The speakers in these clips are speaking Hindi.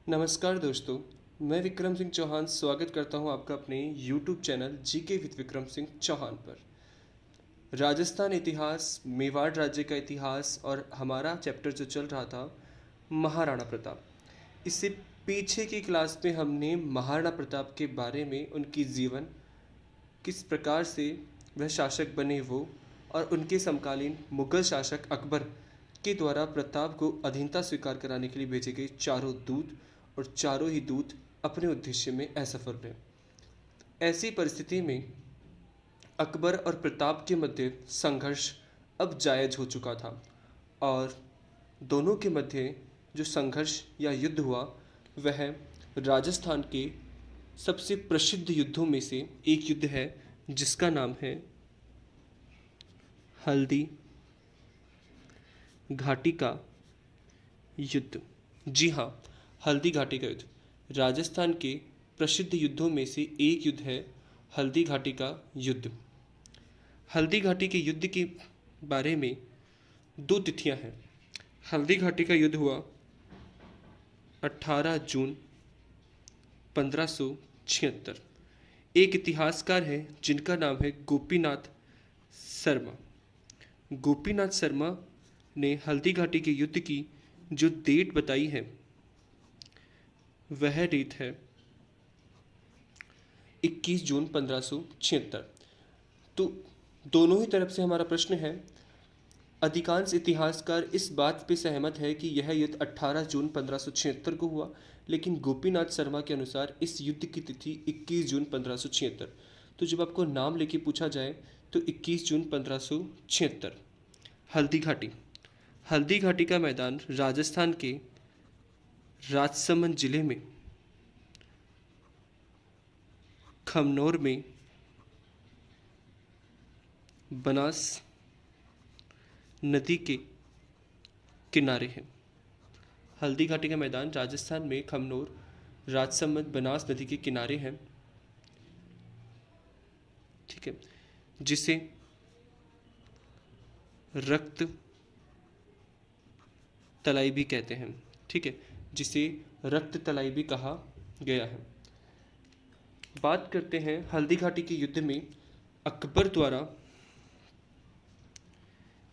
नमस्कार दोस्तों, मैं विक्रम सिंह चौहान स्वागत करता हूं आपका अपने YouTube channel GK with Vikram Singh Chauhan पर। राजस्थान इतिहास, मेवाड़ राज्य का इतिहास और हमारा चैप्टर जो चल रहा था महाराणा प्रताप। इससे पीछे की क्लास में हमने महाराणा प्रताप के बारे में, उनकी जीवन, किस प्रकार से वह शासक बने वो, और उनके समकालीन मुगल शासक अकबर के द्वारा प्रताप को अधीनता स्वीकार कराने के लिए भेजे गए चारों दूत, और चारों ही दूत अपने उद्देश्य में असफल रहे। ऐसी परिस्थिति में अकबर और प्रताप के मध्य संघर्ष अब जायज हो चुका था, और दोनों के मध्य जो संघर्ष या युद्ध हुआ वह राजस्थान के सबसे प्रसिद्ध युद्धों में से एक युद्ध है, जिसका नाम है हल्दी घाटी का युद्ध। जी हाँ, हल्दी घाटी का युद्ध राजस्थान के प्रसिद्ध युद्धों में से एक युद्ध है, हल्दी घाटी का युद्ध। हल्दी घाटी के युद्ध के बारे में दो तिथियां हैं। हल्दी घाटी का युद्ध हुआ 18 जून 1576। एक इतिहासकार है जिनका नाम है गोपीनाथ शर्मा। गोपीनाथ शर्मा ने हल्दी घाटी के युद्ध की जो डेट बताई है वह डेट है 21 जून 1576। तो दोनों ही तरफ से हमारा प्रश्न है। अधिकांश इतिहासकार इस बात पे सहमत है कि यह युद्ध 18 जून 1576 को हुआ, लेकिन गोपीनाथ शर्मा के अनुसार इस युद्ध की तिथि 21 जून 1576। तो जब आपको नाम लेके पूछा जाए तो 21 जून 1576। हल्दी घाटी। हल्दी घाटी का मैदान राजस्थान के राजसमंद जिले में खमनोर में बनास नदी के किनारे है। हल्दी घाटी का मैदान राजस्थान में खमनोर, राजसमंद, बनास नदी के किनारे है। ठीक है, जिसे रक्त तलाई भी कहते हैं। ठीक है, जिसे रक्त तलाई भी कहा गया है। बात करते हैं हल्दी घाटी के युद्ध में अकबर द्वारा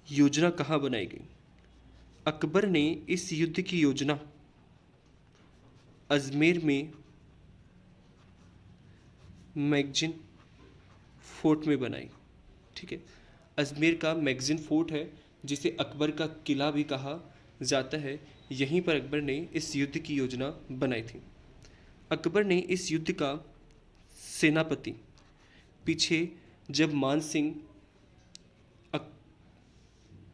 योजना कहाँ बनाई गई। अकबर ने इस युद्ध की योजना अजमेर में मैगजीन फोर्ट में बनाई। ठीक है, अजमेर का मैगजीन फोर्ट है, जिसे अकबर का किला भी कहा जाता है। यहीं पर अकबर ने इस युद्ध की योजना बनाई थी। अकबर ने इस युद्ध का सेनापति, पीछे जब मान सिंह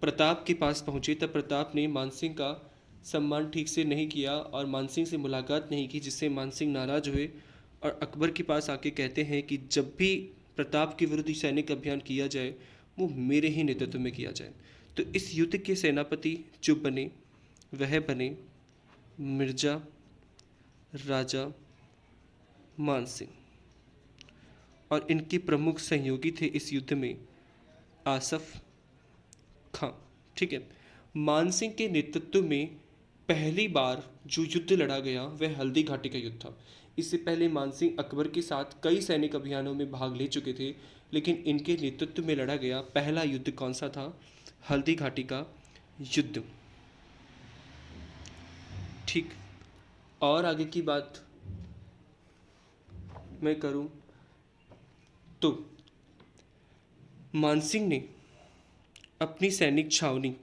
प्रताप के पास पहुंचे तब प्रताप ने मानसिंह का सम्मान ठीक से नहीं किया और मानसिंह से मुलाकात नहीं की, जिससे मानसिंह नाराज हुए और अकबर के पास आके कहते हैं कि जब भी प्रताप के विरुद्ध सैनिक अभियान किया जाए वो मेरे ही नेतृत्व में किया जाए। तो इस युद्ध के सेनापति जो बने वह बने मिर्जा राजा मानसिंह, और इनके प्रमुख सहयोगी थे इस युद्ध में आसफ खां। ठीक है, मानसिंह के नेतृत्व में पहली बार जो युद्ध लड़ा गया वह हल्दी घाटी का युद्ध था। इससे पहले मानसिंह अकबर के साथ कई सैनिक अभियानों में भाग ले चुके थे, लेकिन इनके नेतृत्व में लड़ा गया पहला युद्ध कौन सा था? हल्दी घाटी का युद्ध। ठीक, और आगे की बात मैं करूं तो मानसिंह ने अपनी सैनिक छावनी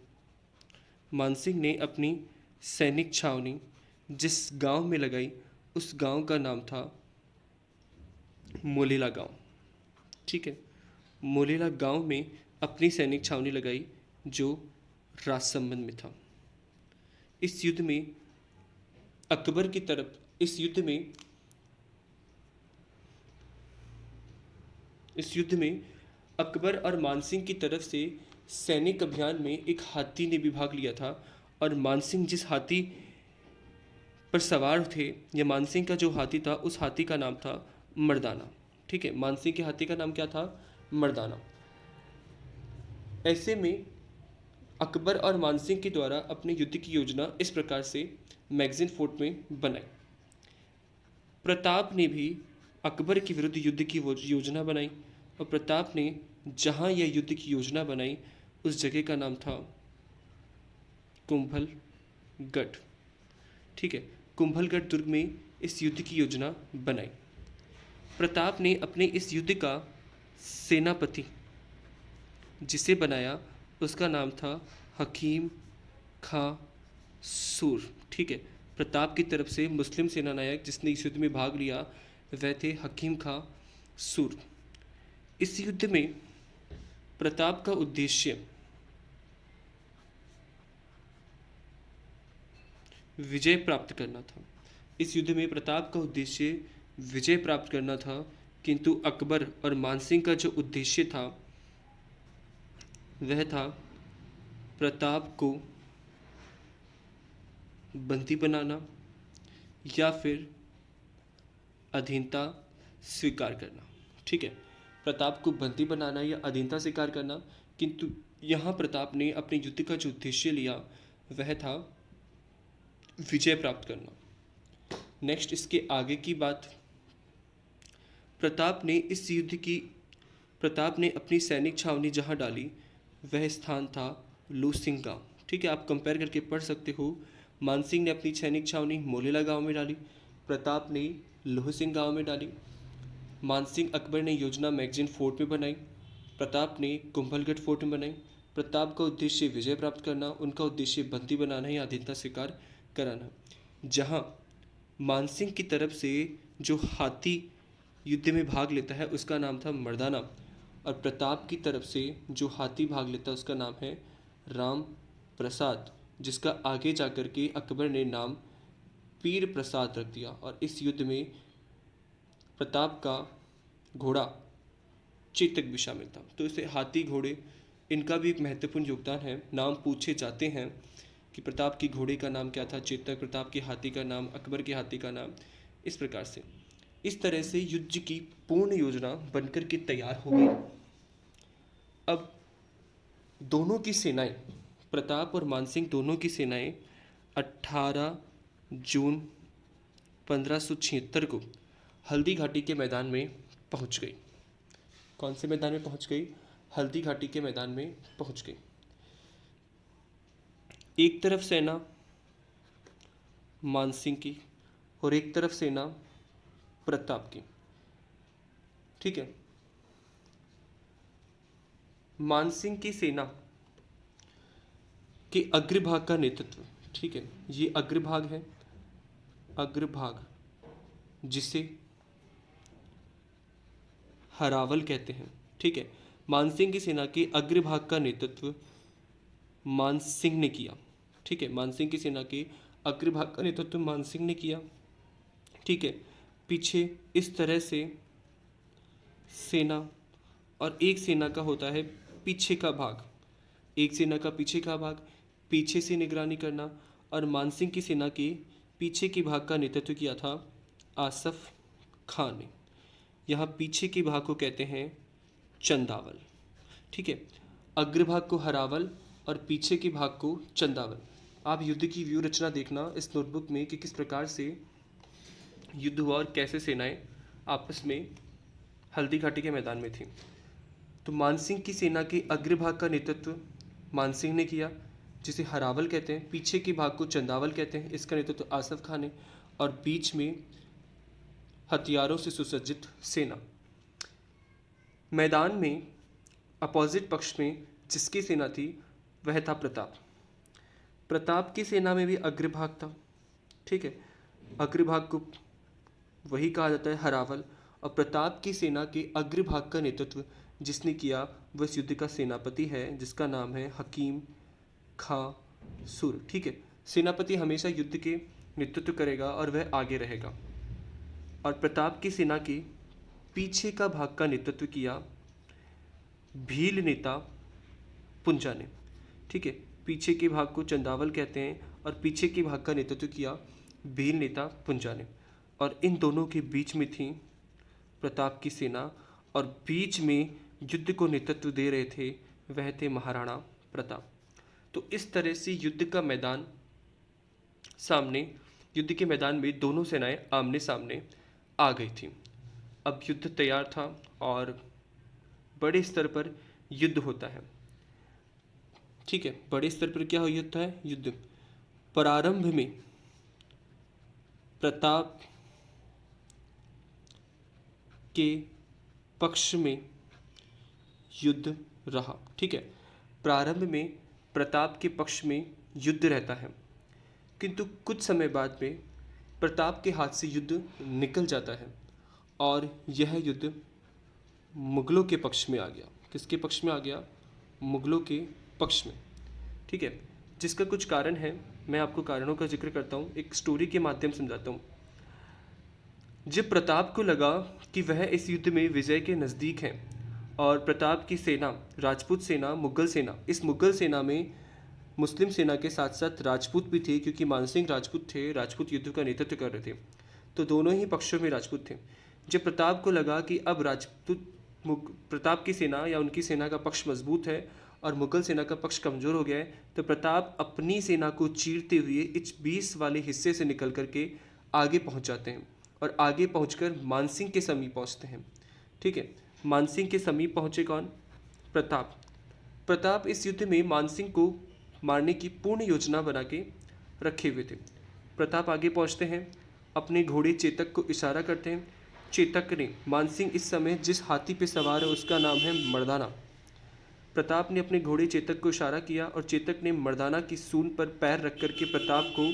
मानसिंह ने अपनी सैनिक छावनी जिस गांव में लगाई उस गांव का नाम था मोलेला गांव। ठीक है, मोलेला गांव में अपनी सैनिक छावनी लगाई जो राजसमंद में था। इस युद्ध में अकबर की तरफ इस युद्ध में अकबर और मानसिंह की तरफ से सैनिक अभियान में एक हाथी ने भी भाग लिया था, और मानसिंह जिस हाथी पर सवार थे या मानसिंह का जो हाथी था उस हाथी का नाम था मर्दाना। ठीक है, मानसिंह के हाथी का नाम क्या था? मर्दाना। ऐसे में अकबर और मानसिंह के द्वारा अपने युद्ध की योजना इस प्रकार से मैगजीन फोर्ट में बनाई। प्रताप ने भी अकबर के विरुद्ध युद्ध की योजना बनाई, और प्रताप ने जहाँ यह युद्ध की योजना बनाई उस जगह का नाम था कुंभलगढ़। ठीक है, कुंभलगढ़ दुर्ग में इस युद्ध की योजना बनाई। प्रताप ने अपने इस युद्ध का सेनापति जिसे बनाया उसका नाम था हकीम खां सूर। ठीक है, प्रताप की तरफ से मुस्लिम सेनानायक जिसने इस युद्ध में भाग लिया वह थे हकीम खां सूर। इस युद्ध में प्रताप का उद्देश्य विजय प्राप्त करना था। इस युद्ध में प्रताप का उद्देश्य विजय प्राप्त करना था, किंतु अकबर और मानसिंह का जो उद्देश्य था वह था प्रताप को बंदी बनाना या फिर अधीनता स्वीकार करना। ठीक है, प्रताप को बंदी बनाना या अधीनता स्वीकार करना, किंतु यहाँ प्रताप ने अपने युद्ध का जो उद्देश्य लिया वह था विजय प्राप्त करना। नेक्स्ट इसके आगे की बात, प्रताप ने अपनी सैनिक छावनी जहाँ डाली वह स्थान था लूसिंग गांव। ठीक है, आप कंपेयर करके पढ़ सकते हो। मानसिंह ने अपनी सैनिक छावनी मोलेला गांव में डाली, प्रताप ने लोहसिंह गांव में डाली। मानसिंह अकबर ने योजना मैगजीन फोर्ट में बनाई, प्रताप ने कुंभलगढ़ फोर्ट में बनाई। प्रताप का उद्देश्य विजय प्राप्त करना, उनका उद्देश्य बंदी बनाना या अधीनता स्वीकार कराना। जहां मानसिंह की तरफ से जो हाथी युद्ध में भाग लेता है उसका नाम था मर्दाना, और प्रताप की तरफ से जो हाथी भाग लेता है उसका नाम है राम प्रसाद, जिसका आगे जाकर के अकबर ने नाम पीर प्रसाद रख दिया। और इस युद्ध में प्रताप का घोड़ा चेतक भी शामिल था। तो इसे हाथी घोड़े इनका भी एक महत्वपूर्ण योगदान है। नाम पूछे जाते हैं कि प्रताप की घोड़े का नाम क्या था, चेतक, प्रताप के हाथी का नाम, अकबर के हाथी का नाम, इस प्रकार से। इस तरह से युद्ध की पूर्ण योजना बनकर के तैयार हो गई। अब दोनों की सेनाएं, प्रताप और मानसिंह दोनों की सेनाएं 18 जून 1576 को हल्दी घाटी के मैदान में पहुंच गई। कौन से मैदान में पहुंच गई? हल्दी घाटी के मैदान में पहुंच गई। एक तरफ सेना मानसिंह की और एक तरफ सेना प्रताप की। ठीक है, मानसिंह की सेना के अग्रभाग का नेतृत्व, ठीक है, ये अग्रभाग है, अग्रभाग जिसे हरावल कहते हैं। ठीक है, मानसिंह की सेना के अग्रभाग का नेतृत्व मानसिंह ने किया। ठीक है, मानसिंह की सेना के अग्रभाग का नेतृत्व मानसिंह ने किया। ठीक है, पीछे इस तरह से सेना, और एक सेना का होता है पीछे का भाग, एक सेना का पीछे का भाग, पीछे से निगरानी करना। और मानसिंह की सेना के पीछे के भाग का नेतृत्व किया था आसफ खान ने। यहाँ पीछे के भाग को कहते हैं चंदावल। ठीक है, अग्रभाग को हरावल और पीछे के भाग को चंदावल। आप युद्ध की व्यू रचना देखना इस नोटबुक में कि किस प्रकार से युद्ध हुआ और कैसे सेनाएं आपस में हल्दी घाटी के मैदान में थी। तो मानसिंह की सेना के अग्रभाग का नेतृत्व मानसिंह ने किया, जिसे हरावल कहते हैं। पीछे के भाग को चंदावल कहते हैं, इसका नेतृत्व आसफ खान ने। और बीच में हथियारों से सुसज्जित सेना। मैदान में अपोजिट पक्ष में जिसकी सेना थी वह था प्रताप। प्रताप की सेना में भी अग्रभाग था। ठीक है, अग्रभाग को वही कहा जाता है हरावल। और प्रताप की सेना के अग्रभाग का नेतृत्व जिसने किया वह इस युद्ध का सेनापति है, जिसका नाम है हकीम खां सूर। ठीक है, सेनापति हमेशा युद्ध के नेतृत्व करेगा और वह आगे रहेगा। और प्रताप की सेना के पीछे का भाग का नेतृत्व किया भील नेता पुंजा ने। ठीक है, पीछे के भाग को चंदावल कहते हैं और पीछे के भाग का नेतृत्व किया भील नेता पुंजा ने। और इन दोनों के बीच में थी प्रताप की सेना, और बीच में युद्ध को नेतृत्व दे रहे थे वह थे महाराणा प्रताप। तो इस तरह से युद्ध का मैदान सामने, युद्ध के मैदान में दोनों सेनाएं आमने सामने आ गई थी। अब युद्ध तैयार था और बड़े स्तर पर युद्ध होता है। ठीक है, बड़े स्तर पर क्या होता है? युद्ध। प्रारंभ में प्रताप के पक्ष में युद्ध रहा। ठीक है, प्रारंभ में प्रताप के पक्ष में युद्ध रहता है, किंतु कुछ समय बाद में प्रताप के हाथ से युद्ध निकल जाता है और यह युद्ध मुगलों के पक्ष में आ गया। किसके पक्ष में आ गया? मुगलों के पक्ष में। ठीक है, जिसका कुछ कारण है, मैं आपको कारणों का जिक्र करता हूँ, एक स्टोरी के माध्यम से समझाता हूँ। जब प्रताप को लगा कि वह इस युद्ध में विजय के नज़दीक हैं और प्रताप की सेना, राजपूत सेना, मुगल सेना, इस मुगल सेना में मुस्लिम सेना के साथ साथ राजपूत भी थे, क्योंकि मानसिंह राजपूत थे, राजपूत युद्ध का नेतृत्व कर रहे थे, तो दोनों ही पक्षों में राजपूत थे। जब प्रताप को लगा कि अब प्रताप की सेना या उनकी सेना का पक्ष मजबूत है और मुगल सेना का पक्ष कमज़ोर हो गया है, तो प्रताप अपनी सेना को चीरते हुए इस 20 वाले हिस्से से निकल करके आगे पहुंच जाते हैं और आगे पहुंचकर मानसिंह के समीप पहुंचते हैं। ठीक है, मानसिंह के समीप पहुंचे कौन? प्रताप। प्रताप इस युद्ध में मानसिंह को मारने की पूर्ण योजना बना के रखे हुए थे। प्रताप आगे पहुंचते हैं, अपने घोड़े चेतक को इशारा करते हैं। चेतक ने, मानसिंह इस समय जिस हाथी पे सवार है उसका नाम है मर्दाना। प्रताप ने अपने घोड़े चेतक को इशारा किया और चेतक ने मर्दाना की सूंड पर पैर रख करके प्रताप को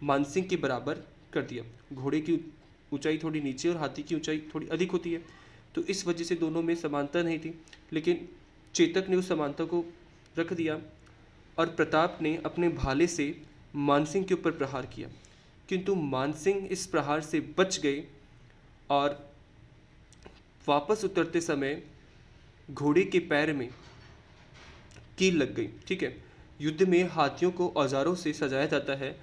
मानसिंह के बराबर कर दिया। घोड़े की ऊंचाई थोड़ी नीचे और हाथी की ऊंचाई थोड़ी अधिक होती है, तो इस वजह से दोनों में समानता नहीं थी, लेकिन चेतक ने उस समानता को रख दिया और प्रताप ने अपने भाले से मानसिंह के ऊपर प्रहार किया, किंतु मानसिंह इस प्रहार से बच गए और वापस उतरते समय घोड़े के पैर में कील लग गई। ठीक है, युद्ध में हाथियों को औजारों से सजाया जाता है,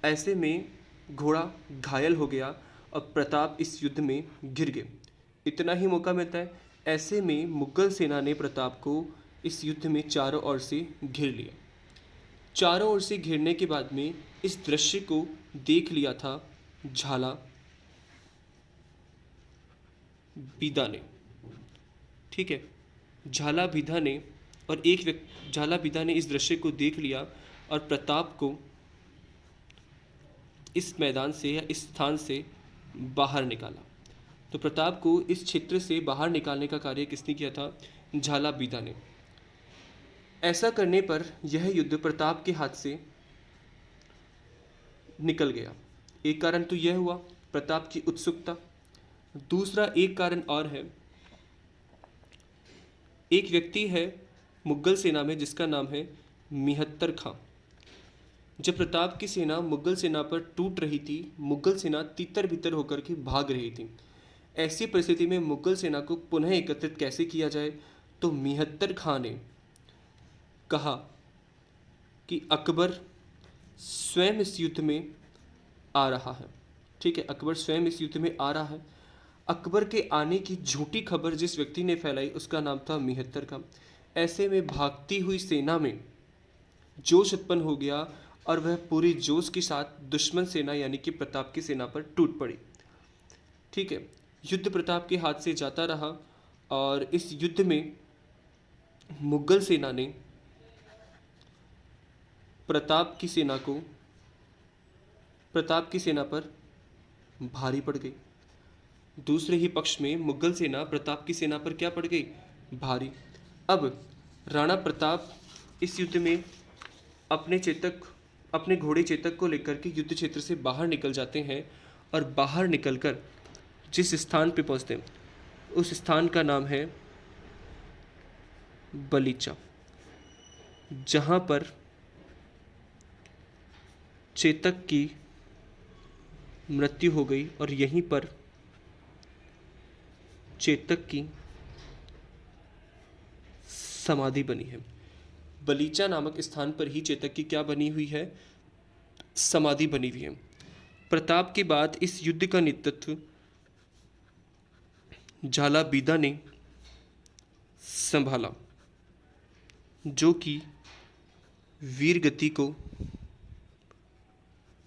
ऐसे में घोड़ा घायल हो गया और प्रताप इस युद्ध में गिर गए। इतना ही मौका मिलता है, ऐसे में मुगल सेना ने प्रताप को इस युद्ध में चारों ओर से घेर लिया। चारों ओर से घेरने के बाद में इस दृश्य को देख लिया था झाला बीदा ने। ठीक है, झाला बीदा ने और एक व्यक्ति, झाला बीदा ने इस दृश्य को देख लिया और प्रताप को इस मैदान से या इस स्थान से बाहर निकाला। तो प्रताप को इस क्षेत्र से बाहर निकालने का कार्य किसने किया था? झाला बीदा ने। ऐसा करने पर यह युद्ध प्रताप के हाथ से निकल गया। एक कारण तो यह हुआ, प्रताप की उत्सुकता। दूसरा एक कारण और है, एक व्यक्ति है मुगल सेना में जिसका नाम है मिहत्तर खां। जब प्रताप की सेना मुगल सेना पर टूट रही थी, मुगल सेना तितर बितर होकर के भाग रही थी, ऐसी परिस्थिति में मुगल सेना को पुनः एकत्रित कैसे किया जाए? तो मिहत्तर खां ने कहा कि अकबर स्वयं इस युद्ध में आ रहा है। ठीक है, अकबर स्वयं इस युद्ध में आ रहा है। अकबर के आने की झूठी खबर जिस व्यक्ति ने फैलाई उसका नाम था मिहत्तर खां। ऐसे में भागती हुई सेना में जोश उत्पन्न हो गया और वह पूरी जोश के साथ दुश्मन सेना यानी कि प्रताप की सेना पर टूट पड़ी। ठीक है, युद्ध प्रताप के हाथ से जाता रहा और इस युद्ध में मुगल सेना ने प्रताप की सेना पर भारी पड़ गई। दूसरे ही पक्ष में मुगल सेना प्रताप की सेना पर क्या पड़ गई? भारी। अब राणा प्रताप इस युद्ध में अपने घोड़े चेतक को लेकर के युद्ध क्षेत्र से बाहर निकल जाते हैं और बाहर निकलकर जिस स्थान पे पहुंचते हैं उस स्थान का नाम है बलीचा, जहां पर चेतक की मृत्यु हो गई और यहीं पर चेतक की समाधि बनी है। बलीचा नामक स्थान पर ही चेतक की क्या बनी हुई है? समाधि बनी हुई है। प्रताप के बाद इस युद्ध का नेतृत्व झाला बीदा ने संभाला, जो कि वीर गति को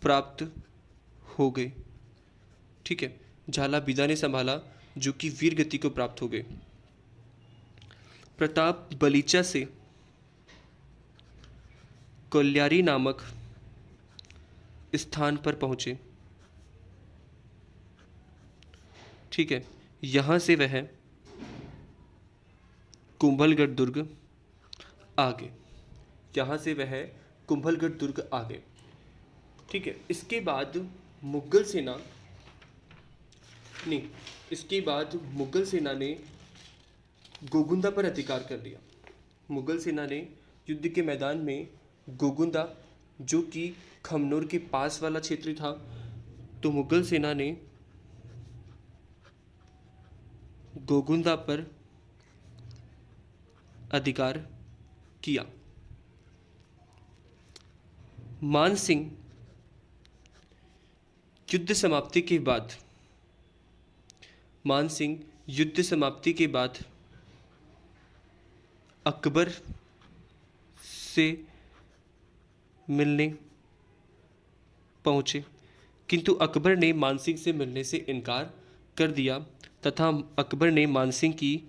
प्राप्त हो गए। ठीक है, झालाबीदा ने संभाला, जो कि वीर गति को प्राप्त हो गए। प्रताप बलीचा से कोल्यारी नामक स्थान पर पहुंचे। ठीक है, यहाँ से वह कुंभलगढ़ दुर्ग आ गए। यहाँ से वह कुंभलगढ़ दुर्ग आ गए। ठीक है, इसके बाद मुगल सेना ने गोगुंदा पर अधिकार कर लिया। मुगल सेना ने युद्ध के मैदान में गोगुंदा, जो कि खमनोर के पास वाला क्षेत्र था, तो मुगल सेना ने गोगुंदा पर अधिकार किया। मान सिंह युद्ध समाप्ति के बाद अकबर से मिलने पहुंचे, किंतु अकबर ने मानसिंह से मिलने से इनकार कर दिया तथा अकबर ने मानसिंह की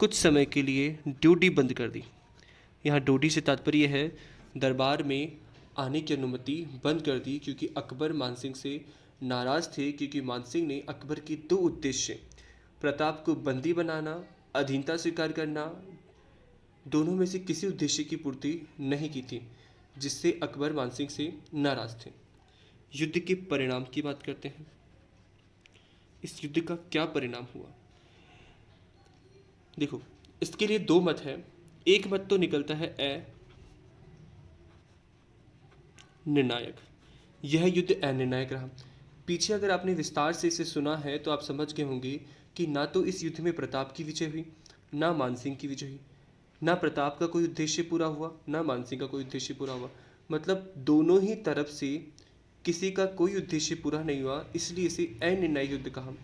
कुछ समय के लिए ड्यूटी बंद कर दी। यहाँ ड्यूटी से तात्पर्य है दरबार में आने की अनुमति बंद कर दी, क्योंकि अकबर मानसिंह से नाराज़ थे, क्योंकि मानसिंह ने अकबर के दो उद्देश्य, प्रताप को बंदी बनाना, अधीनता स्वीकार करना, दोनों में से किसी उद्देश्य की पूर्ति नहीं की थी, जिससे अकबर मानसिंह से नाराज़ थे। युद्ध के परिणाम की बात करते हैं। इस युद्ध का क्या परिणाम हुआ? देखो, इसके लिए दो मत है। एक मत तो निकलता है निर्णायक, यह युद्ध अनिर्णायक रहा। पीछे अगर आपने विस्तार से इसे सुना है तो आप समझ गए होंगे कि ना तो इस युद्ध में प्रताप की विजय हुई, ना मानसिंह की विजय हुई। ना प्रताप का कोई उद्देश्य पूरा हुआ, ना मानसिंह का कोई उद्देश्य पूरा हुआ। मतलब दोनों ही तरफ से किसी का कोई उद्देश्य पूरा नहीं हुआ, इसलिए इसे अनिर्णायक युद्ध कहा।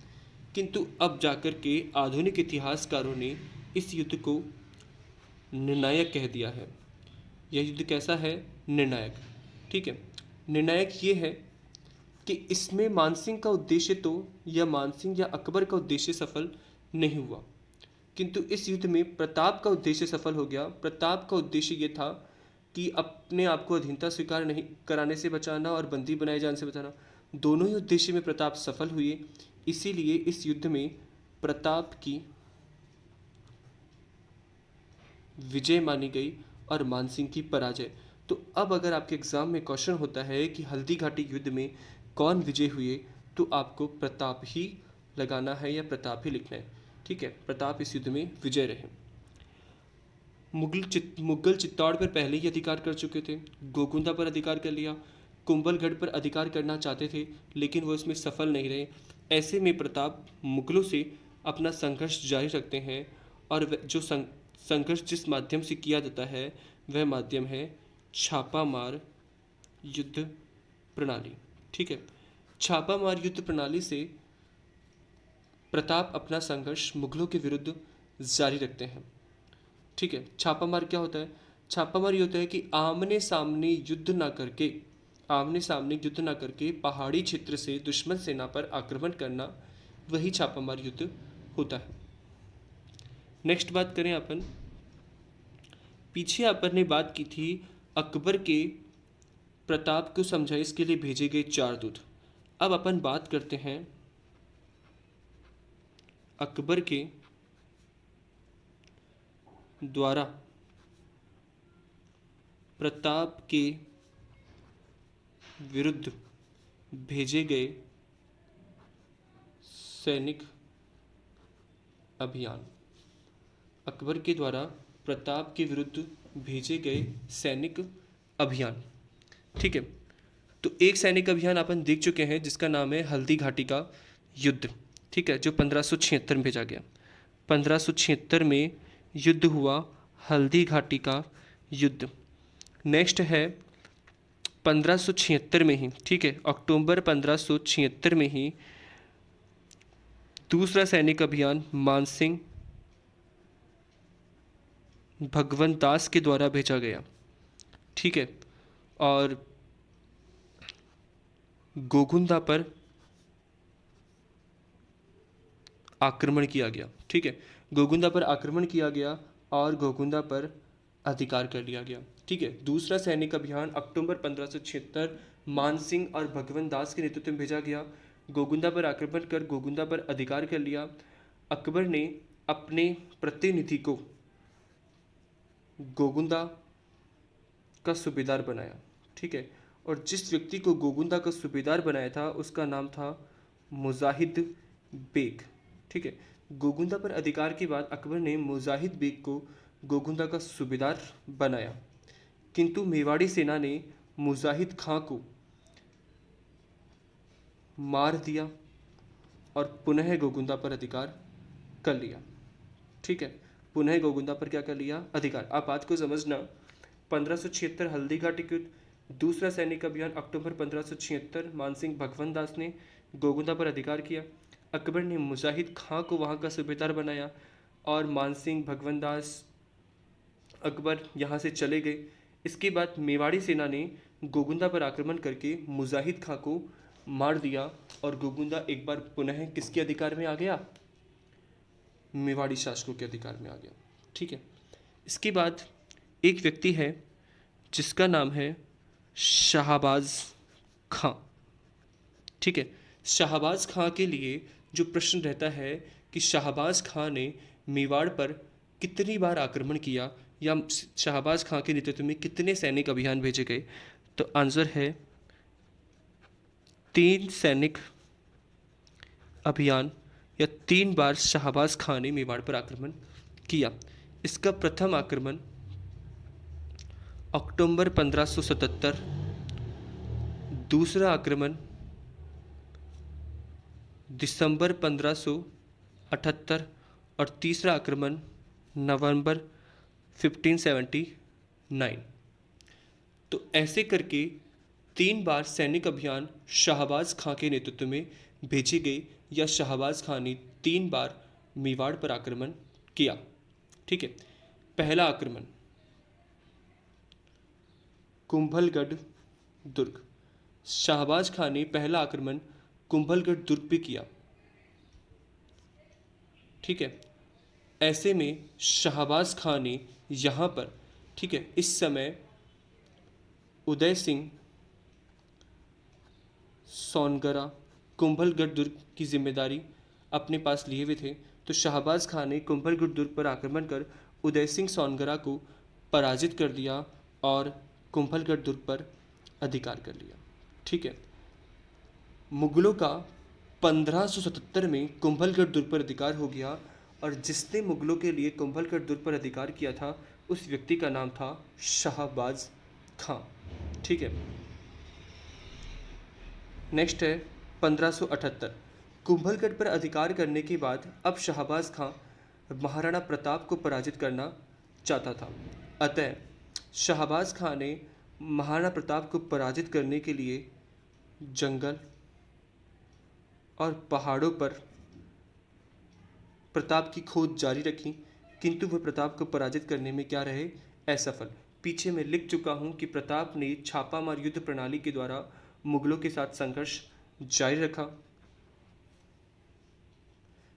किंतु अब जाकर के आधुनिक इतिहासकारों ने इस युद्ध को निर्णायक कह दिया है। यह युद्ध कैसा है? निर्णायक। ठीक है, निर्णायक ये है कि इसमें मानसिंह का उद्देश्य तो या मानसिंह या अकबर का उद्देश्य सफल नहीं हुआ, किंतु इस युद्ध में प्रताप का उद्देश्य सफल हो गया। प्रताप का उद्देश्य ये था कि अपने आप को अधीनता स्वीकार नहीं कराने से बचाना और बंदी बनाए जाने से बचाना। दोनों ही उद्देश्य में प्रताप सफल हुए, इसीलिए इस युद्ध में प्रताप की विजय मानी गई और मानसिंह की पराजय। तो अब अगर आपके एग्जाम में क्वेश्चन होता है कि हल्दी घाटी युद्ध में कौन विजय हुए, तो आपको प्रताप ही लगाना है या प्रताप ही लिखना है। ठीक है, प्रताप इस युद्ध में विजय रहे। मुगल चित्तौड़ पर पहले ही अधिकार कर चुके थे, गोकुंदा पर अधिकार कर लिया, कुंभलगढ़ पर अधिकार करना चाहते थे, लेकिन वो इसमें सफल नहीं रहे। ऐसे में प्रताप मुगलों से अपना संघर्ष जारी रखते हैं, और जो संघर्ष जिस माध्यम से किया जाता है वह माध्यम है छापामार युद्ध प्रणाली। ठीक है, छापामार युद्ध प्रणाली से प्रताप अपना संघर्ष मुगलों के विरुद्ध जारी रखते हैं। ठीक है, छापामार क्या होता है? छापामार ये होता है कि आमने सामने युद्ध ना करके पहाड़ी क्षेत्र से दुश्मन सेना पर आक्रमण करना, वही छापामार युद्ध होता है। नेक्स्ट बात करें अपन, पीछे अपन ने बात की थी अकबर के प्रताप को समझाने के लिए भेजे गए 4 दूत। अब अपन बात करते हैं अकबर के द्वारा प्रताप के विरुद्ध भेजे गए सैनिक अभियान। अकबर के द्वारा प्रताप के विरुद्ध भेजे गए सैनिक अभियान। ठीक है, तो एक सैनिक अभियान अपन देख चुके हैं जिसका नाम है हल्दी घाटी का युद्ध। ठीक है, जो 1576 में भेजा गया। 1576 में युद्ध हुआ, हल्दी घाटी का युद्ध। नेक्स्ट है 1576 में ही, ठीक है, अक्टूबर 1576 में ही दूसरा सैनिक अभियान मानसिंह भगवंत दास के द्वारा भेजा गया। ठीक है, और गोगुंदा पर आक्रमण किया गया। ठीक है, गोगुंदा पर आक्रमण किया गया और गोगुंदा पर अधिकार कर लिया गया। ठीक है, दूसरा सैनिक अभियान अक्टूबर 1576 मानसिंह और भगवंत दास के नेतृत्व में भेजा गया। गोगुंदा पर आक्रमण कर गोगुंदा पर अधिकार कर लिया। अकबर ने अपने प्रतिनिधि को गोगुंदा का सूबेदार बनाया। ठीक है, और जिस व्यक्ति को गोगुंदा का सूबेदार बनाया था उसका नाम था मुजाहिद बेग। ठीक है, गोगुंदा पर अधिकार के बाद अकबर ने मुजाहिद बेग को गोगुंदा का सूबेदार बनाया, किंतु मेवाड़ी सेना ने मुजाहिद खां को मार दिया और पुनः गोगुंदा पर अधिकार कर लिया। ठीक है, पुनः गोगुंदा पर क्या कर लिया? अधिकार। आप बात को समझना। 1576 हल्दीघाटी युद्ध, दूसरा सैनिक अभियान अक्टूबर 1576 मानसिंह भगवंत दास ने गोगुंदा पर अधिकार किया। अकबर ने मुजाहिद खां को वहाँ का सूबेदार बनाया और मानसिंह भगवंत दास अकबर यहाँ से चले गए। इसके बाद मेवाड़ी सेना ने गोगुंदा पर आक्रमण करके मुजाहिद खां को मार दिया और गोगुंदा एक बार पुनः किसके अधिकार में आ गया? मेवाड़ी शासकों के अधिकार में आ गया। ठीक है, इसके बाद एक व्यक्ति है जिसका नाम है शाहबाज खां। ठीक है, शाहबाज खां के लिए जो प्रश्न रहता है कि शाहबाज खां ने मेवाड़ पर कितनी बार आक्रमण किया या शाहबाज खां के नेतृत्व में कितने सैनिक अभियान भेजे गए, तो आंसर है 3 सैनिक अभियान या 3 बार शाहबाज खां ने मेवाड़ पर आक्रमण किया। इसका प्रथम आक्रमण अक्टूबर 1577, दूसरा आक्रमण दिसंबर 1578 और तीसरा आक्रमण नवंबर 1579। तो ऐसे करके 3 बार सैनिक अभियान शाहबाज खां के नेतृत्व में भेजे गए या शाहबाज खां ने 3 बार मेवाड़ पर आक्रमण किया। ठीक है, पहला आक्रमण कुंभलगढ़ दुर्ग। शाहबाज खां ने पहला आक्रमण कुंभलगढ़ दुर्ग पे किया। ठीक है, ऐसे में शाहबाज खां ने यहाँ पर, ठीक है, इस समय उदय सिंह सोनगरा कुंभलगढ़ दुर्ग की जिम्मेदारी अपने पास लिए हुए थे। तो शाहबाज खां ने कुंभलगढ़ दुर्ग पर आक्रमण कर उदय सिंह सोनगरा को पराजित कर दिया और कुंभलगढ़ दुर्ग पर अधिकार कर लिया। ठीक है, मुगलों का 1577 में कुंभलगढ़ दुर्ग पर अधिकार हो गया और जिसने मुगलों के लिए कुंभलगढ़ दुर्ग पर अधिकार किया था उस व्यक्ति का नाम था शाहबाज खां। ठीक है, नेक्स्ट है 1578। कुंभलगढ़ पर अधिकार करने के बाद अब शाहबाज खां महाराणा प्रताप को पराजित करना चाहता था। अतः शाहबाज खां ने महाराणा प्रताप को पराजित करने के लिए जंगल और पहाड़ों पर प्रताप की खोज जारी रखी, किंतु वह प्रताप को पराजित करने में क्या रहे? असफल। पीछे मैं लिख चुका हूँ कि प्रताप ने छापामार युद्ध प्रणाली के द्वारा मुगलों के साथ संघर्ष जारी रखा।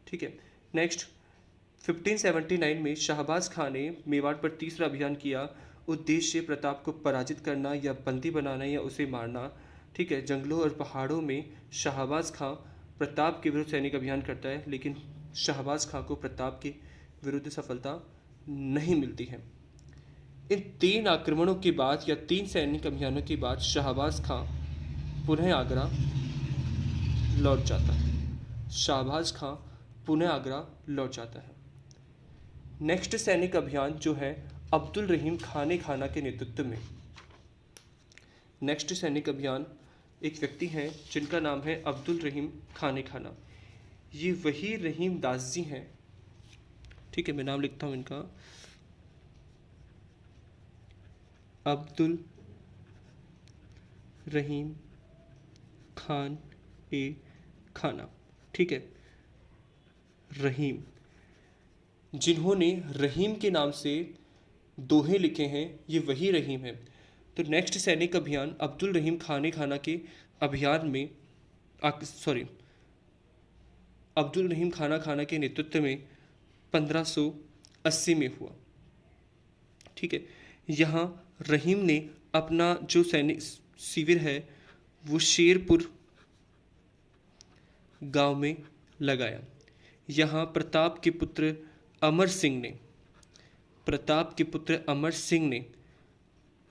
ठीक है, नेक्स्ट 1579 में शाहबाज खां ने मेवाड़ पर तीसरा अभियान किया। उद्देश्य प्रताप को पराजित करना या बंदी बनाना या उसे मारना। ठीक है, जंगलों और पहाड़ों में शाहबाज खां प्रताप के विरुद्ध सैनिक अभियान करता है, लेकिन शाहबाज खां को प्रताप के विरुद्ध सफलता नहीं मिलती है। इन 3 आक्रमणों के बाद या 3 सैनिक अभियानों के बाद शाहबाज खां पुनः आगरा लौट जाता है। शाहबाज खां पुनः आगरा लौट जाता है। नेक्स्ट सैनिक अभियान जो है अब्दुल रहीम खाने खाना के नेतृत्व में। नेक्स्ट सैनिक अभियान एक व्यक्ति हैं जिनका नाम है अब्दुल रहीम खाने खाना। ये वही रहीम दास जी हैं। ठीक है, मैं नाम लिखता हूँ इनका, अब्दुल रहीम खान ए खाना। ठीक है, रहीम, जिन्होंने रहीम के नाम से दोहे लिखे हैं, ये वही रहीम है। तो नेक्स्ट सैनिक अभियान अब्दुल रहीम खाने खाना के अभियान में अब्दुल रहीम खाना के नेतृत्व में 1580 में हुआ। ठीक है, यहाँ रहीम ने अपना जो सैनिक शिविर है वो शेरपुर गांव में लगाया। यहाँ प्रताप के पुत्र अमर सिंह ने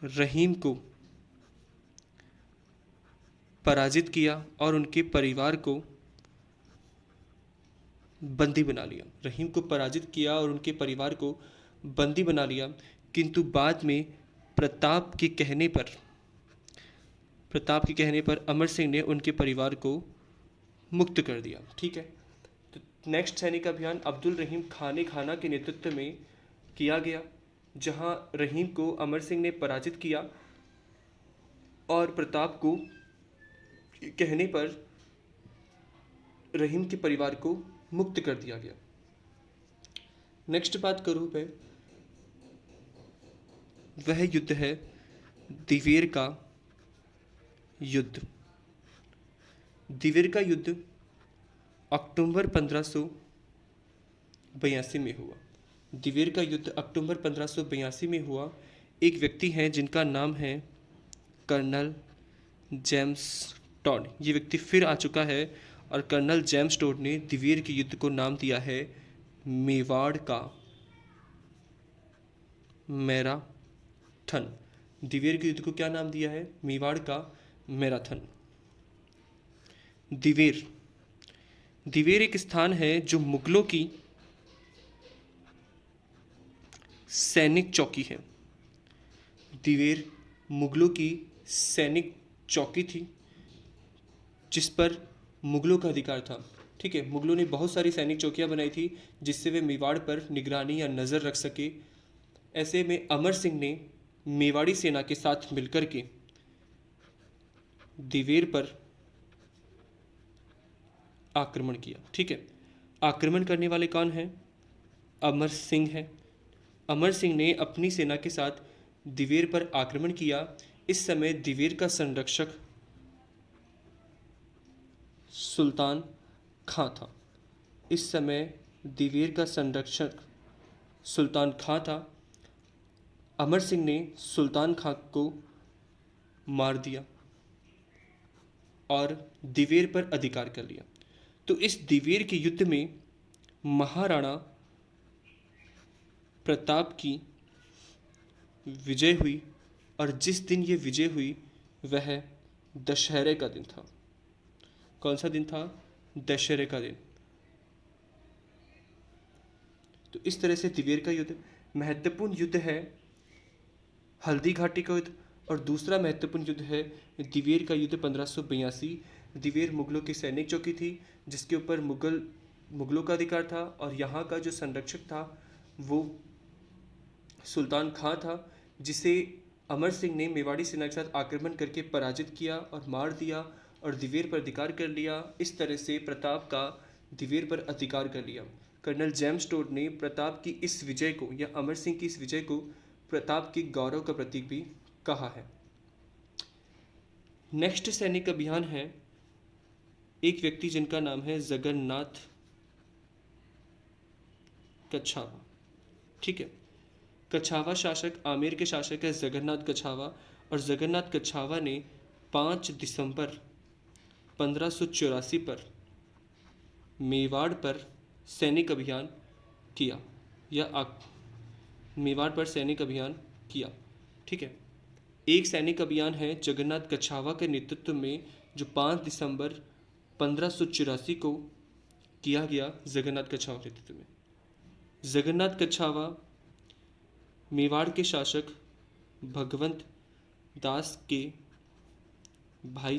रहीम को पराजित किया और उनके परिवार को बंदी बना लिया। रहीम को पराजित किया और उनके परिवार को बंदी बना लिया, किंतु बाद में प्रताप के कहने पर अमर सिंह ने उनके परिवार को मुक्त कर दिया। ठीक है, तो नेक्स्ट सैनिक अभियान अब्दुल रहीम खाना के नेतृत्व में किया गया, जहां रहीम को अमर सिंह ने पराजित किया और प्रताप को कहने पर रहीम के परिवार को मुक्त कर दिया गया। नेक्स्ट बात करूं मैं, वह युद्ध है दिवेर का युद्ध। दिवेर का युद्ध अक्टूबर 1582 में हुआ। दिवेर का युद्ध अक्टूबर 1582 में हुआ। एक व्यक्ति हैं जिनका नाम है कर्नल जेम्स टॉड। ये व्यक्ति फिर आ चुका है और कर्नल जेम्स टॉड ने दिवेर के युद्ध को नाम दिया है मेवाड़ का मैराथन। दिवेर के युद्ध को क्या नाम दिया है? मेवाड़ का मैराथन। दिवेर एक स्थान है जो मुगलों की सैनिक चौकी है। दिवेर मुगलों की सैनिक चौकी थी जिस पर मुगलों का अधिकार था। ठीक है, मुगलों ने बहुत सारी सैनिक चौकियां बनाई थी जिससे वे मेवाड़ पर निगरानी या नज़र रख सके। ऐसे में अमर सिंह ने मेवाड़ी सेना के साथ मिलकर के दिवेर पर आक्रमण किया। ठीक है, आक्रमण करने वाले कौन हैं? अमर सिंह हैं। अमर सिंह ने अपनी सेना के साथ दिवेर पर आक्रमण किया। इस समय दिवेर का संरक्षक सुल्तान खां था। इस समय दिवेर का संरक्षक सुल्तान खां था। अमर सिंह ने सुल्तान खां को मार दिया और दिवेर पर अधिकार कर लिया। तो इस दिवेर के युद्ध में महाराणा प्रताप की विजय हुई और जिस दिन ये विजय हुई वह दशहरे का दिन था। कौन सा दिन था? दशहरे का दिन। तो इस तरह से दिवेर का युद्ध महत्वपूर्ण युद्ध है। हल्दी घाटी का युद्ध और दूसरा महत्वपूर्ण युद्ध है दिवेर का युद्ध 1582। दिवेर मुगलों की सैनिक चौकी थी जिसके ऊपर मुगलों का अधिकार था और यहाँ का जो संरक्षक था वो सुल्तान खां था, जिसे अमर सिंह ने मेवाड़ी सेना के साथ आक्रमण करके पराजित किया और मार दिया और दिवेर पर अधिकार कर लिया। इस तरह से प्रताप का दिवेर पर अधिकार कर लिया। कर्नल जेम्स टॉड ने प्रताप की इस विजय को या अमर सिंह की इस विजय को प्रताप के गौरव का प्रतीक भी कहा है। नेक्स्ट सैनिक अभियान है एक व्यक्ति जिनका नाम है जगन्नाथ कछावा। ठीक है, कछावा शासक आमेर के शासक है जगन्नाथ कछावा और जगन्नाथ कछावा ने 5 दिसंबर 1584 पर मेवाड़ पर सैनिक अभियान किया मेवाड़ पर सैनिक अभियान किया। ठीक है, एक सैनिक अभियान है जगन्नाथ कछावा के नेतृत्व में जो 5 दिसंबर 1584 को किया गया जगन्नाथ कछावा के नेतृत्व में। जगन्नाथ कछावा मेवाड़ के शासक भगवंत दास के भाई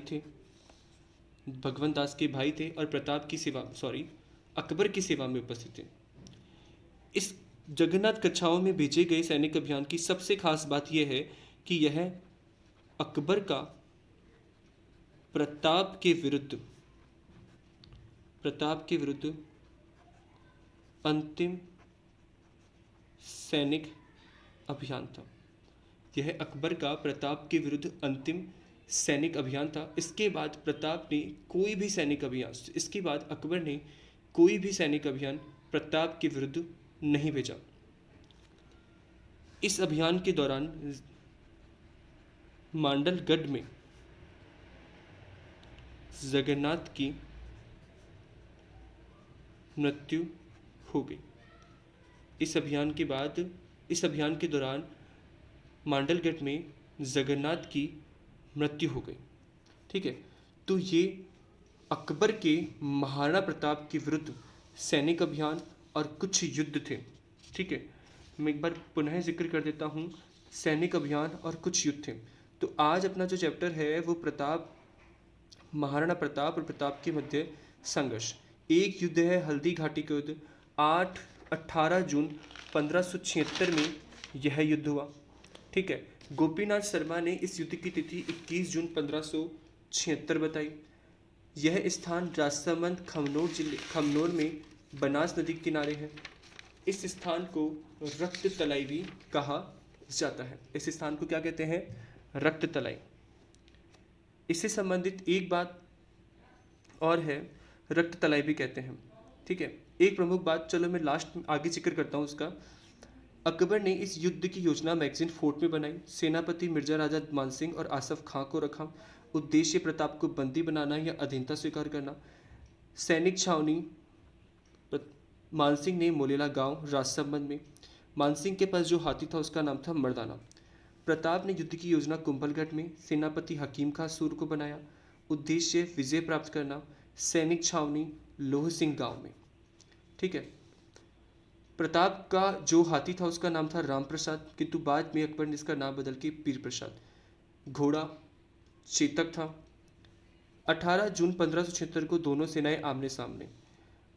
थे और अकबर की सेवा में उपस्थित थे। इस जगन्नाथ कछावा में भेजे गए सैनिक अभियान की सबसे खास बात यह है कि यह अकबर का प्रताप के विरुद्ध अंतिम सैनिक अभियान था। यह अकबर का प्रताप के विरुद्ध अंतिम सैनिक अभियान था। इसके बाद अकबर ने कोई भी सैनिक अभियान प्रताप के विरुद्ध नहीं भेजा। इस अभियान के दौरान मांडलगढ़ में जगन्नाथ की मृत्यु हो गई। इस अभियान के दौरान मांडलगढ़ में जगन्नाथ की मृत्यु हो गई। ठीक है, तो ये अकबर के महाराणा प्रताप के विरुद्ध सैनिक अभियान और कुछ युद्ध थे। ठीक है, मैं एक बार पुनः जिक्र कर देता हूँ, सैनिक अभियान और कुछ युद्ध थे। तो आज अपना जो चैप्टर है वो महाराणा प्रताप और प्रताप के मध्य संघर्ष। एक युद्ध है हल्दी घाटी का युद्ध, 18 जून 1576 में यह युद्ध हुआ। ठीक है, गोपीनाथ शर्मा ने इस युद्ध की तिथि 21 जून 1576 बताई। यह स्थान राजसमंद खमनोर में बनास नदी के किनारे है। इस स्थान को रक्त तलाई भी कहा जाता है। इस स्थान को क्या कहते हैं? रक्त तलाई। इससे संबंधित एक बात और है, रक्त तलाई भी कहते हैं। ठीक है, एक प्रमुख बात, चलो मैं लास्ट में आगे जिक्र करता हूँ उसका। अकबर ने इस युद्ध की योजना मैगजीन फोर्ट में बनाई। सेनापति मिर्जा राजा मानसिंह और आसफ खां को रखा। उद्देश्य प्रताप को बंदी बनाना या अधीनता स्वीकार करना। सैनिक छावनी मानसिंह ने मोलेला गांव राजसमंद में। मानसिंह के पास जो हाथी था उसका नाम था मर्दाना। प्रताप ने युद्ध की योजना कुंभलगढ़ में सेनापति हकीम खां सूर को बनाया। उद्देश्य विजय प्राप्त करना। सैनिक छावनी लोह सिंह गांव में। ठीक है, प्रताप का जो हाथी था उसका नाम था राम प्रसाद, किंतु बाद में अकबर ने इसका नाम बदल के पीर प्रसाद। घोड़ा चेतक था। 18 जून 1576 को दोनों सेनाएं आमने सामने।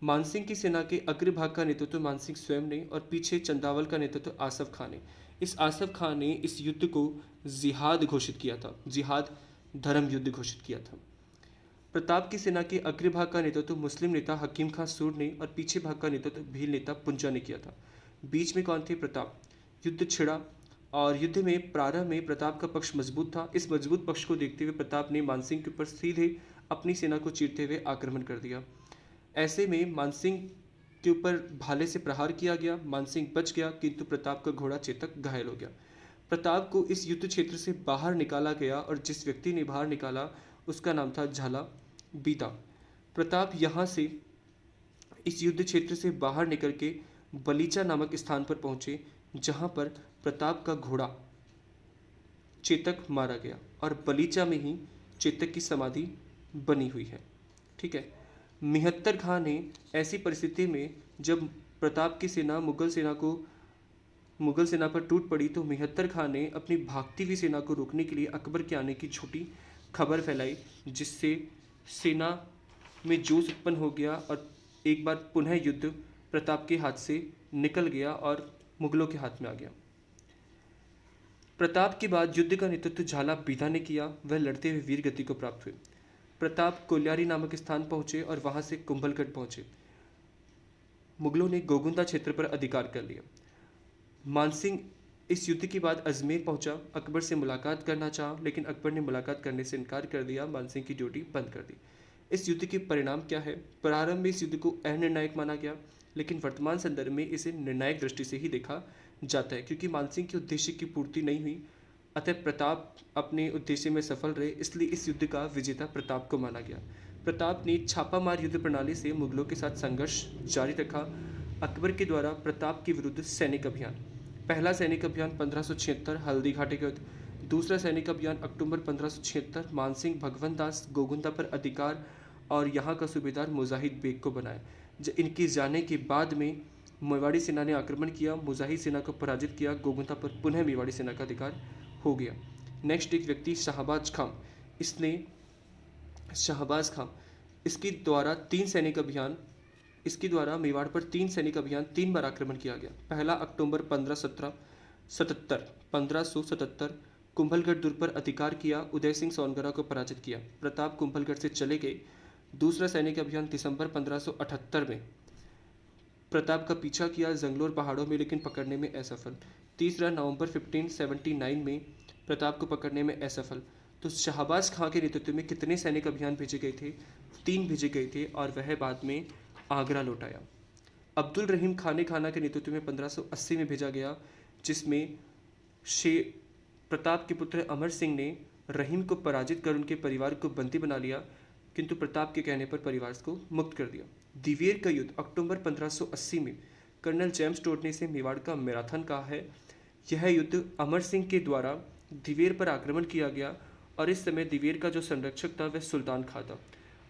मानसिंह की सेना के अग्रभाग का नेतृत्व मानसिंह स्वयं ने और पीछे चंदावल का नेतृत्व आसफ खां ने। इस आसफ खां ने इस युद्ध को जिहाद घोषित किया था, जिहाद धर्म युद्ध घोषित किया था। प्रताप की सेना के अग्रभाग का नेतृत्व मुस्लिम नेता हकीम खां सूर ने और पीछे भाग का नेतृत्व भील नेता पुंजा ने किया था। बीच में कौन थे? प्रताप। युद्ध छिड़ा और युद्ध में प्रारंभ में प्रताप का पक्ष मजबूत था। इस मजबूत पक्ष को देखते हुए प्रताप ने मानसिंह के ऊपर सीधे अपनी सेना को चीरते हुए आक्रमण कर दिया। ऐसे में मानसिंह के ऊपर भाले से प्रहार किया गया। मानसिंह बच गया, किंतु प्रताप का घोड़ा चेतक घायल हो गया। प्रताप को इस युद्ध क्षेत्र से बाहर निकाला गया और जिस व्यक्ति ने बाहर निकाला उसका नाम था झाला बीता। प्रताप यहाँ से इस युद्ध क्षेत्र से बाहर निकल के बलीचा नामक स्थान पर पहुंचे, जहां पर प्रताप का घोड़ा चेतक मारा गया और बलीचा में ही चेतक की समाधि बनी हुई है। ठीक है, मिहत्तर खां ने ऐसी परिस्थिति में जब प्रताप की सेना मुगल सेना पर टूट पड़ी तो मिहत्तर खां ने अपनी भागती हुई सेना को रोकने के लिए अकबर के आने की झूठी खबर फैलाई, जिससे सेना में जोश उत्पन्न हो गया और एक बार पुनः युद्ध प्रताप के हाथ से निकल गया और मुगलों के हाथ में आ गया। प्रताप के बाद युद्ध का नेतृत्व झाला बीधा ने किया। वह लड़ते हुए वीर गति को प्राप्त हुए। प्रताप कोल्यारी नामक स्थान पहुंचे और वहां से कुंभलगढ़ पहुंचे। मुगलों ने गोगुंदा क्षेत्र पर अधिकार कर लिया। मानसिंह इस युद्ध के बाद अजमेर पहुंचा। अकबर से मुलाकात करना चाहा, लेकिन अकबर ने मुलाकात करने से इनकार कर दिया। मानसिंह की ड्यूटी बंद कर दी। इस युद्ध के परिणाम क्या है? प्रारंभ में इस युद्ध को अनिर्णायक माना गया, लेकिन वर्तमान संदर्भ में इसे निर्णायक दृष्टि से ही देखा जाता है, क्योंकि मानसिंह के उद्देश्य की पूर्ति नहीं हुई। अतः प्रताप अपने उद्देश्य में सफल रहे, इसलिए इस युद्ध का विजेता प्रताप को माना गया। प्रताप ने छापामार युद्ध प्रणाली से मुगलों के साथ संघर्ष जारी रखा। अकबर के द्वारा प्रताप के विरुद्ध सैनिक अभियान। पहला सैनिक अभियान 1576 हल्दी घाटी का युद्ध। दूसरा सैनिक अभियान अक्टूबर 1576 मानसिंह भगवंत दास गोगुंदा पर अधिकार और यहाँ का सूबेदार मुजाहिद बेग को बनाया। इनके जाने के बाद में मेवाड़ी सेना ने आक्रमण किया, मुजाहिद सेना को पराजित किया, गोगुंदा पर पुनः मेवाड़ी सेना का अधिकार हो गया। नेक्स्ट एक व्यक्ति शाहबाज खां। इसके द्वारा मेवाड़ पर 3 सैनिक अभियान 3 बार आक्रमण किया गया। पहला अक्टूबर 1577 कुंभलगढ़ दुर्ग पर अधिकार किया, उदय सिंह सोनगरा को पराजित किया। प्रताप कुंभलगढ़ से चले गए। दूसरा सैनिक अभियान दिसंबर 1578 में प्रताप का पीछा किया जंगलोर पहाड़ों में, लेकिन पकड़ने में असफल। तीसरा नवंबर 1579 में प्रताप को पकड़ने में असफल। तो शाहबाज खां के नेतृत्व में कितने सैनिक अभियान भेजे गए थे? 3 भेजे गए थे और वह बाद में आगरा लौटाया। अब्दुल रहीम खाने खाना के नेतृत्व में 1580 में भेजा गया, जिसमें प्रताप के पुत्र अमर सिंह ने रहीम को पराजित कर उनके परिवार को बंदी बना लिया, किंतु प्रताप के कहने पर परिवार को मुक्त कर दिया। दिवेर का युद्ध अक्टूबर 1580 में कर्नल जेम्स टोड ने इसे मेवाड़ का मैराथन कहा है। यह युद्ध अमर सिंह के द्वारा दिवेर पर आक्रमण किया गया और इस समय दिवेर का जो संरक्षक था वह सुल्तान खां था।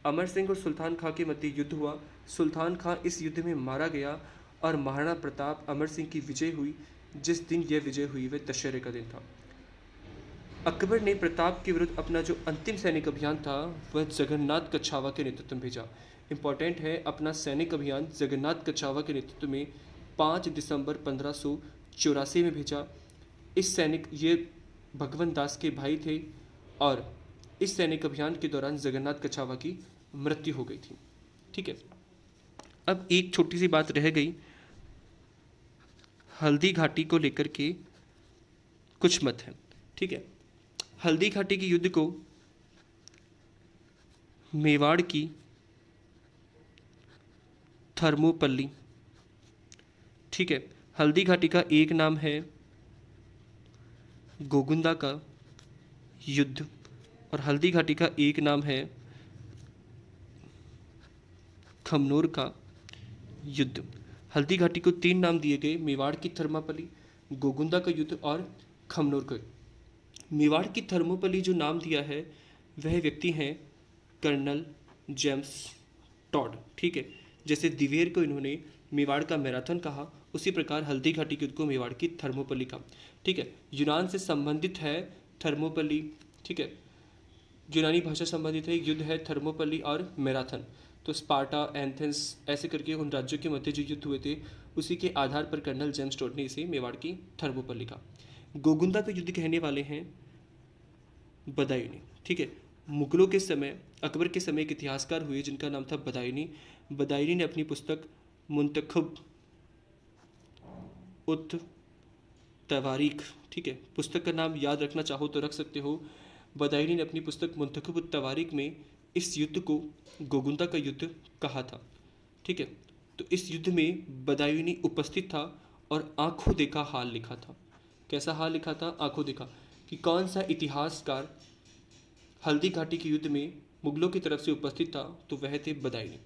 अमर सिंह और सुल्तान खां के मध्य युद्ध हुआ। सुल्तान खां इस युद्ध में मारा गया और महाराणा प्रताप अमर सिंह की विजय हुई। जिस दिन यह विजय हुई वह दशहरे का दिन था। अकबर ने प्रताप के विरुद्ध अपना जो अंतिम सैनिक अभियान था वह जगन्नाथ कछावा के नेतृत्व में भेजा। इंपॉर्टेंट है, अपना सैनिक अभियान जगन्नाथ कछावा के नेतृत्व में 5 दिसंबर 1584 में भेजा। इस सैनिक ये भगवंत दास के भाई थे और इस सैनिक अभियान के दौरान जगन्नाथ कछावा की मृत्यु हो गई थी। ठीक है, अब एक छोटी सी बात रह गई, हल्दी घाटी को लेकर के कुछ मत हैं। ठीक है, हल्दी घाटी के युद्ध को मेवाड़ की थर्मोपल्ली, ठीक है, हल्दी घाटी का एक नाम है गोगुंदा का युद्ध और हल्दी घाटी का एक नाम है खमनोर का युद्ध। हल्दी घाटी को 3 नाम दिए गए, मेवाड़ की थर्मोपल्ली, गोगुंदा का युद्ध और खमनोर का। मेवाड़ की थर्मोपल्ली जो नाम दिया है वह व्यक्ति हैं कर्नल जेम्स टॉड। ठीक है, जैसे दिवेर को इन्होंने मेवाड़ का मैराथन कहा, उसी प्रकार हल्दी घाटी के युद्ध को मेवाड़ की थर्मोपल्ली कहा। ठीक है, यूनान से संबंधित है थर्मोपल्ली। ठीक है, यूनानी भाषा संबंधित है, युद्ध है थर्मोपल्ली और मैराथन। तो स्पार्टा, एथेंस ऐसे करके उन राज्यों के मध्य जो युद्ध हुए थे उसी के आधार पर कर्नल जेम्स टॉड ने इसे मेवाड़ की थर्मोपल्ली कहा। गोगुंदा का युद्ध कहने वाले हैं बदायूनी। ठीक है, मुगलों के समय, अकबर के समय एक इतिहासकार हुए जिनका नाम था बदायूनी। बदायूनी ने अपनी पुस्तक मुंतखब उत तवारीख, ठीक है, पुस्तक का नाम याद रखना चाहो तो रख सकते हो। बदायूनी ने अपनी पुस्तक मुंतखब उत तवारीख में इस युद्ध को गोगुंदा का युद्ध कहा था। ठीक है, तो इस युद्ध में बदायूनी उपस्थित था और आंखों देखा हाल लिखा था। कैसा हाल लिखा था? आंखों देखा। कि कौन सा इतिहासकार हल्दी घाटी के युद्ध में मुगलों की तरफ से उपस्थित था, तो वह थे बदायूनी।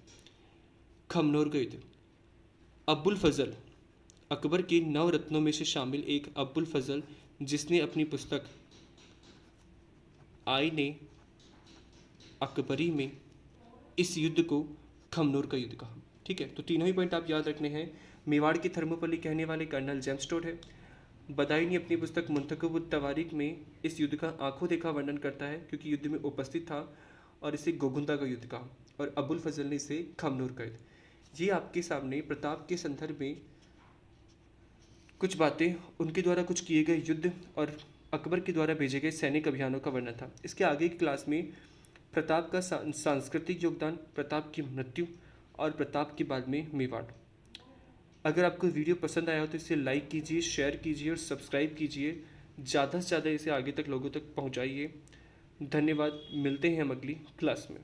खमनोर का युद्ध, अबुल फजल, अकबर के 9 रत्नों में से शामिल एक अबुल फजल, जिसने अपनी पुस्तक आईने अकबरी में इस युद्ध को खमनोर का युद्ध कहा। ठीक है, तो तीनों ही पॉइंट आप याद रखने हैं। मेवाड़ की थर्मोपल्ली कहने वाले कर्नल जेम्स टॉड है। बदायूनी अपनी पुस्तक मुंतखब उत तवारीख में इस युद्ध का आंखों देखा वर्णन करता है क्योंकि युद्ध में उपस्थित था और इसे गोगुंदा का युद्ध कहा, और अबुल फजल ने इसे खमनोर का युद्ध। ये आपके सामने प्रताप के संदर्भ में कुछ बातें, उनके द्वारा कुछ किए गए युद्ध और अकबर के द्वारा भेजे गए सैनिक अभियानों का वर्णन था। इसके आगे की क्लास में प्रताप का सांस्कृतिक योगदान, प्रताप की मृत्यु और प्रताप के बाद में मेवाड़। अगर आपको वीडियो पसंद आया हो तो इसे लाइक कीजिए, शेयर कीजिए और सब्सक्राइब कीजिए। ज़्यादा से ज़्यादा इसे आगे तक लोगों तक पहुंचाइए। धन्यवाद, मिलते हैं हम अगली क्लास में।